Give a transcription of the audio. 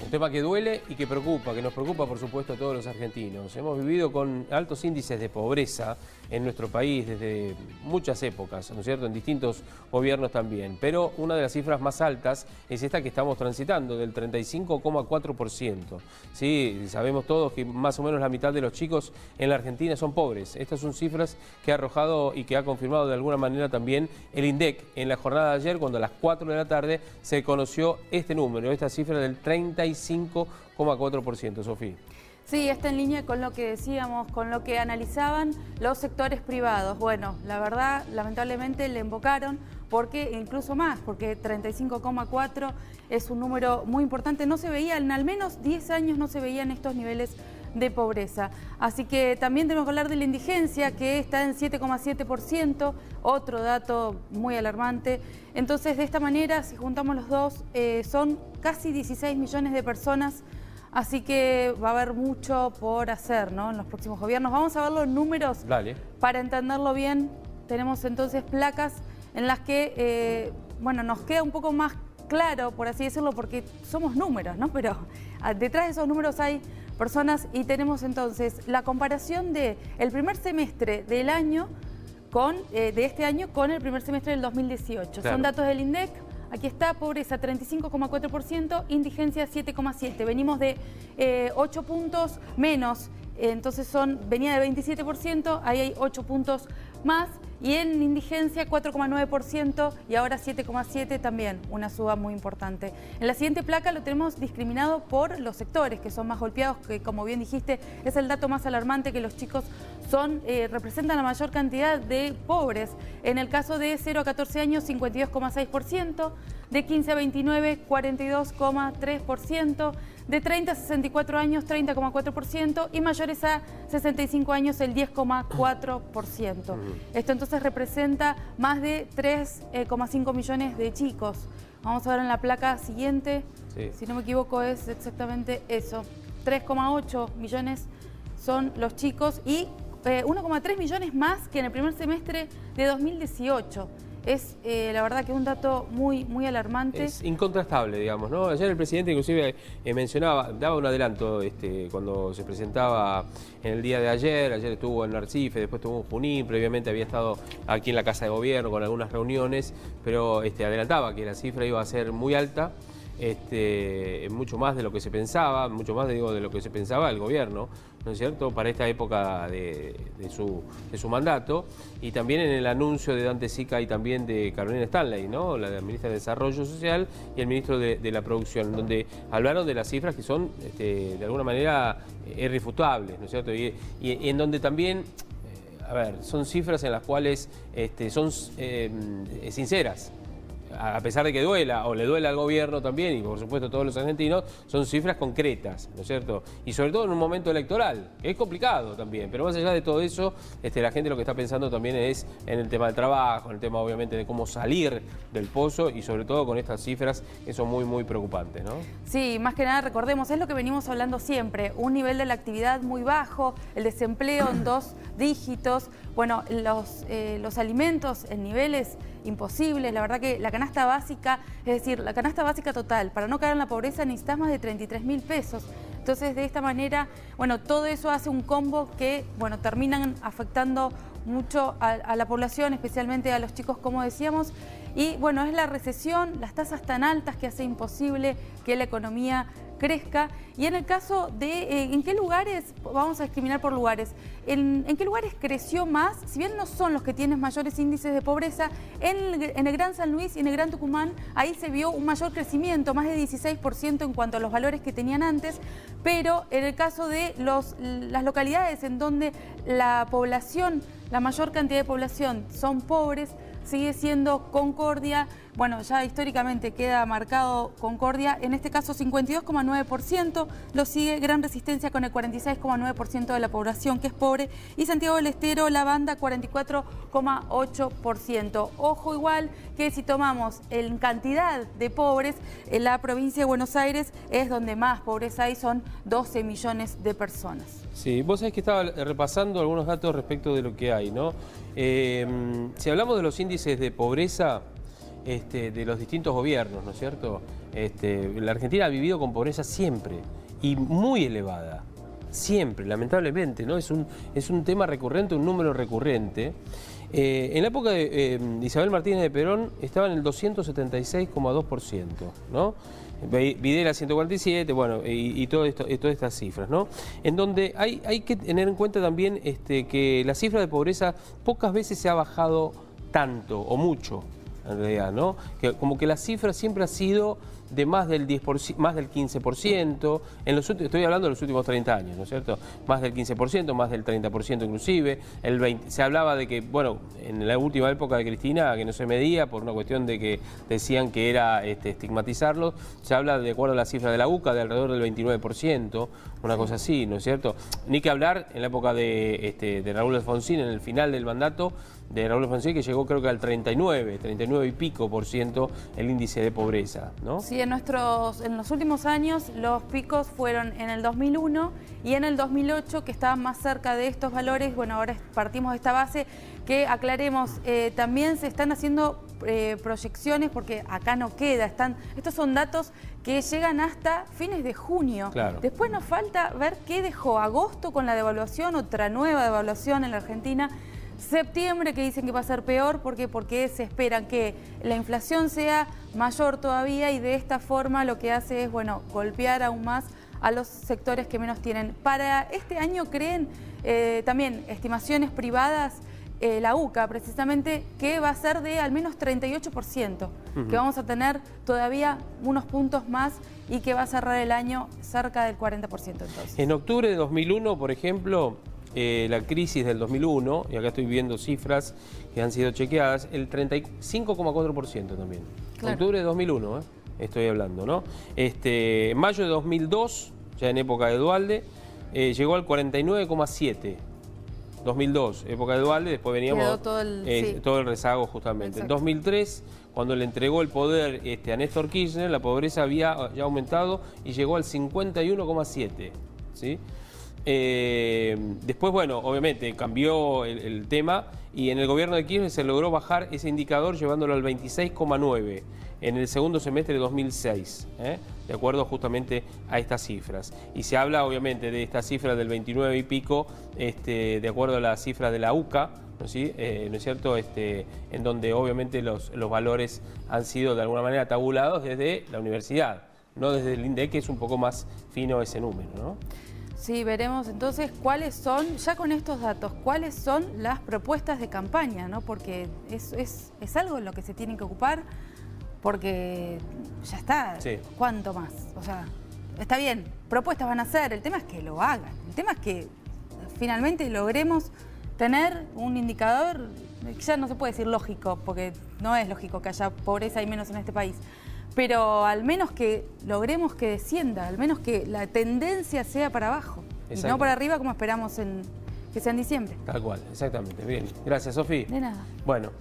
Un tema que duele y que preocupa, que nos preocupa por supuesto a todos los argentinos. Hemos vivido con altos índices de pobreza en nuestro país desde muchas épocas, ¿no es cierto?, en distintos gobiernos también. Pero una de las cifras más altas es esta que estamos transitando, del 35,4%. Sí, sabemos todos que más o menos la mitad de los chicos en la Argentina son pobres. Estas son cifras que ha arrojado y que ha confirmado de alguna manera también el INDEC en la jornada de ayer, cuando a las 4 de la tarde se conoció este número, esta cifra del 35,4%, Sofía. Sí, está en línea con lo que decíamos, con lo que analizaban los sectores privados. Bueno, la verdad, lamentablemente le invocaron, porque incluso más, porque 35,4 es un número muy importante. No se veía, en al menos 10 años no se veían estos niveles de pobreza. Así que también tenemos que hablar de la indigencia, que está en 7,7%, otro dato muy alarmante. Entonces, de esta manera, si juntamos los dos, son casi 16 millones de personas. Así que va a haber mucho por hacer, ¿no?, en los próximos gobiernos. Vamos a ver los números. Dale. Para entenderlo bien. Tenemos entonces placas en las que, bueno, nos queda un poco más claro, por así decirlo, porque somos números, ¿no? Pero detrás de esos números hay personas, y tenemos entonces la comparación de el primer semestre del año de este año con el primer semestre del 2018. Claro. Son datos del INDEC. Aquí está, pobreza 35,4%, indigencia 7,7%. Venimos de 8 puntos menos, entonces venía de 27%, ahí hay 8 puntos más. Y en indigencia 4,9% y ahora 7,7%, también una suba muy importante. En la siguiente placa lo tenemos discriminado por los sectores que son más golpeados, que como bien dijiste es el dato más alarmante, que los chicos representan la mayor cantidad de pobres. En el caso de 0 a 14 años, 52,6%, de 15 a 29, 42,3%, de 30 a 64 años, 30,4%, y mayores a 65 años, el 10,4%. Esto entonces representa más de 3,5 millones de chicos. Vamos a ver en la placa siguiente, sí. Si no me equivoco es exactamente eso. 3,8 millones son los chicos y 1,3 millones más que en el primer semestre de 2018. Es la verdad que un dato muy, muy alarmante. Es incontrastable, digamos, ¿no? Ayer el presidente inclusive mencionaba, daba un adelanto cuando se presentaba en el día de ayer estuvo en Arrecife, después estuvo en Junín, previamente había estado aquí en la Casa de Gobierno con algunas reuniones, pero adelantaba que la cifra iba a ser muy alta. Mucho más de lo que se pensaba, mucho más de lo que se pensaba el gobierno, ¿no es cierto?, para esta época de su mandato, y también en el anuncio de Dante Sica y también de Carolina Stanley, ¿no?, la ministra de Desarrollo Social y el ministro de la Producción, donde hablaron de las cifras que son de alguna manera irrefutables, ¿no es cierto?, y en donde también, a ver, son cifras en las cuales son sinceras. A pesar de que duela, o le duela al gobierno también, y por supuesto a todos los argentinos, son cifras concretas, ¿no es cierto? Y sobre todo en un momento electoral, que es complicado también, pero más allá de todo eso, la gente lo que está pensando también es en el tema del trabajo, en el tema obviamente de cómo salir del pozo, y sobre todo con estas cifras que son muy, muy preocupantes, ¿no? Sí, más que nada recordemos, es lo que venimos hablando siempre, un nivel de la actividad muy bajo, el desempleo en 2 dígitos, bueno, los alimentos en niveles imposibles. La verdad que la canasta básica, es decir, la canasta básica total, para no caer en la pobreza necesitas más de 33.000 pesos. Entonces, de esta manera, bueno, todo eso hace un combo que, bueno, terminan afectando mucho a la población, especialmente a los chicos, como decíamos. Y bueno, es la recesión, las tasas tan altas que hace imposible que la economía crezca. Y en el caso de en qué lugares, vamos a discriminar por lugares, en qué lugares creció más, si bien no son los que tienen mayores índices de pobreza, en el Gran San Luis y en el Gran Tucumán, ahí se vio un mayor crecimiento, más de 16% en cuanto a los valores que tenían antes, pero en el caso de las localidades en donde la población, la mayor cantidad de población son pobres, sigue siendo Concordia. Bueno, ya históricamente queda marcado Concordia, en este caso 52,9%, lo sigue Gran Resistencia con el 46,9% de la población que es pobre, y Santiago del Estero, La Banda, 44,8%. Ojo igual que si tomamos en cantidad de pobres, en la provincia de Buenos Aires es donde más pobreza hay, son 12 millones de personas. Sí, vos sabés que estaba repasando algunos datos respecto de lo que hay, ¿no? Si hablamos de los índices de pobreza de los distintos gobiernos, ¿no es cierto? La Argentina ha vivido con pobreza siempre y muy elevada. Siempre, lamentablemente, ¿no? Es un tema recurrente, un número recurrente. En la época de Isabel Martínez de Perón estaba en el 276,2%, ¿no? Videla 147, bueno, y todas estas cifras, ¿no? En donde hay que tener en cuenta también que la cifra de pobreza pocas veces se ha bajado tanto o mucho, en realidad, ¿no? Como que la cifra siempre ha sido de más del 10%, más del 15%, estoy hablando de los últimos 30 años, ¿no es cierto? Más del 15%, más del 30% inclusive, se hablaba de que, bueno, en la última época de Cristina, que no se medía por una cuestión de que decían que era estigmatizarlos, se habla, de acuerdo a la cifra de la UCA, de alrededor del 29%, una cosa así, ¿no es cierto? Ni que hablar en la época de Raúl Alfonsín, en el final del mandato de Raúl Alfonsín, que llegó creo que al 39 y pico por ciento el índice de pobreza, ¿no? Sí, en los últimos años los picos fueron en el 2001 y en el 2008, que estaban más cerca de estos valores. Bueno, ahora partimos de esta base, que aclaremos, también se están haciendo proyecciones, porque acá no queda, estos son datos que llegan hasta fines de junio. Claro. Después nos falta ver qué dejó agosto con la devaluación, otra nueva devaluación en la Argentina. Septiembre, que dicen que va a ser peor, porque se esperan que la inflación sea mayor todavía, y de esta forma lo que hace es, bueno, golpear aún más a los sectores que menos tienen. Para este año creen también estimaciones privadas, la UCA precisamente, que va a ser de al menos 38%, que vamos a tener todavía unos puntos más y que va a cerrar el año cerca del 40% entonces. En octubre de 2001, por ejemplo, la crisis del 2001, y acá estoy viendo cifras que han sido chequeadas, el 35,4% también. Claro. Octubre de 2001, estoy hablando, ¿no? En mayo de 2002, ya en época de Duhalde, llegó al 49,7%. 2002, época de Duhalde, después veníamos todo el rezago justamente. Exacto. En 2003, cuando le entregó el poder a Néstor Kirchner, la pobreza había ya aumentado y llegó al 51,7%, ¿sí? Después, bueno, obviamente cambió el tema, y en el gobierno de Kirchner se logró bajar ese indicador llevándolo al 26,9% en el segundo semestre de 2006, de acuerdo justamente a estas cifras. Y se habla obviamente de esta cifra del 29 y pico, de acuerdo a las cifras de la UCA, ¿no? ¿Sí? ¿No es cierto? En donde obviamente los valores han sido de alguna manera tabulados desde la universidad, no desde el INDEC, que es un poco más fino ese número, ¿no? Sí, veremos entonces cuáles son, ya con estos datos, cuáles son las propuestas de campaña, ¿no? Porque es algo en lo que se tienen que ocupar, porque ya está, sí. ¿Cuánto más? O sea, está bien, propuestas van a hacer, el tema es que lo hagan, el tema es que finalmente logremos tener un indicador, ya no se puede decir lógico, porque no es lógico que haya pobreza y menos en este país, pero al menos que logremos que descienda, al menos que la tendencia sea para abajo y no para arriba como esperamos que sea en diciembre. Tal cual, exactamente. Bien, gracias, Sofi. De nada. Bueno.